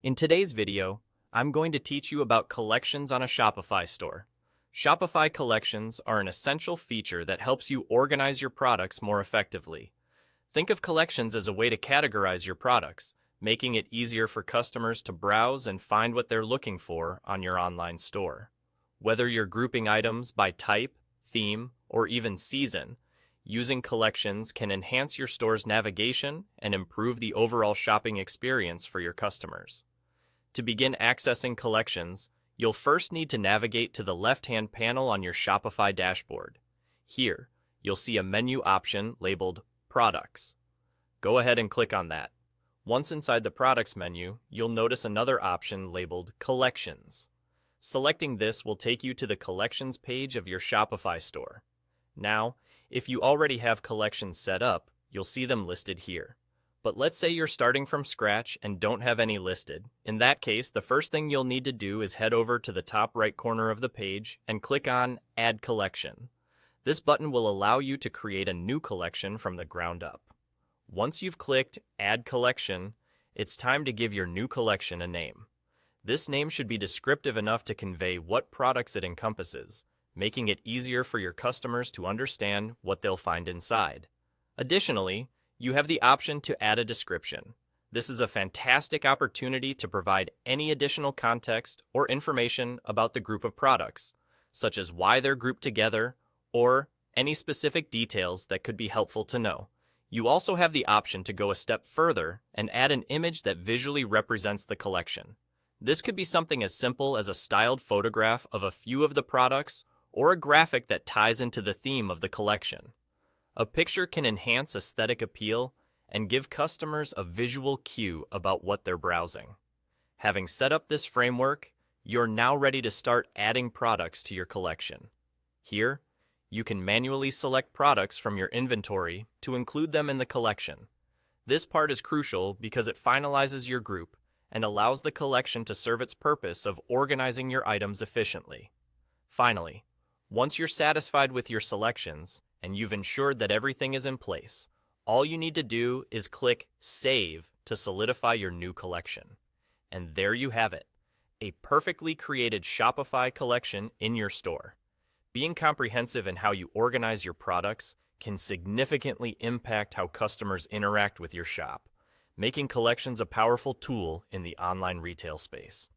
In today's video, I'm going to teach you about collections on a Shopify store. Shopify collections are an essential feature that helps you organize your products more effectively. Think of collections as a way to categorize your products, making it easier for customers to browse and find what they're looking for on your online store. Whether you're grouping items by type, theme, or even season, using collections can enhance your store's navigation and improve the overall shopping experience for your customers. To begin accessing collections, you'll first need to navigate to the left-hand panel on your Shopify dashboard. Here, you'll see a menu option labeled Products. Go ahead and click on that. Once inside the Products menu, you'll notice another option labeled Collections. Selecting this will take you to the Collections page of your Shopify store. Now, if you already have collections set up, you'll see them listed here. But let's say you're starting from scratch and don't have any listed. In that case, the first thing you'll need to do is head over to the top right corner of the page and click on Add Collection. This button will allow you to create a new collection from the ground up. Once you've clicked Add Collection, it's time to give your new collection a name. This name should be descriptive enough to convey what products it encompasses, making it easier for your customers to understand what they'll find inside. Additionally, you have the option to add a description. This is a fantastic opportunity to provide any additional context or information about the group of products, such as why they're grouped together or any specific details that could be helpful to know. You also have the option to go a step further and add an image that visually represents the collection. This could be something as simple as a styled photograph of a few of the products or a graphic that ties into the theme of the collection. A picture can enhance aesthetic appeal and give customers a visual cue about what they're browsing. Having set up this framework, you're now ready to start adding products to your collection. Here, you can manually select products from your inventory to include them in the collection. This part is crucial because it finalizes your group and allows the collection to serve its purpose of organizing your items efficiently. Finally, once you're satisfied with your selections and you've ensured that everything is in place, all you need to do is click Save to solidify your new collection. And there you have it, a perfectly created Shopify collection in your store. Being comprehensive in how you organize your products can significantly impact how customers interact with your shop, making collections a powerful tool in the online retail space.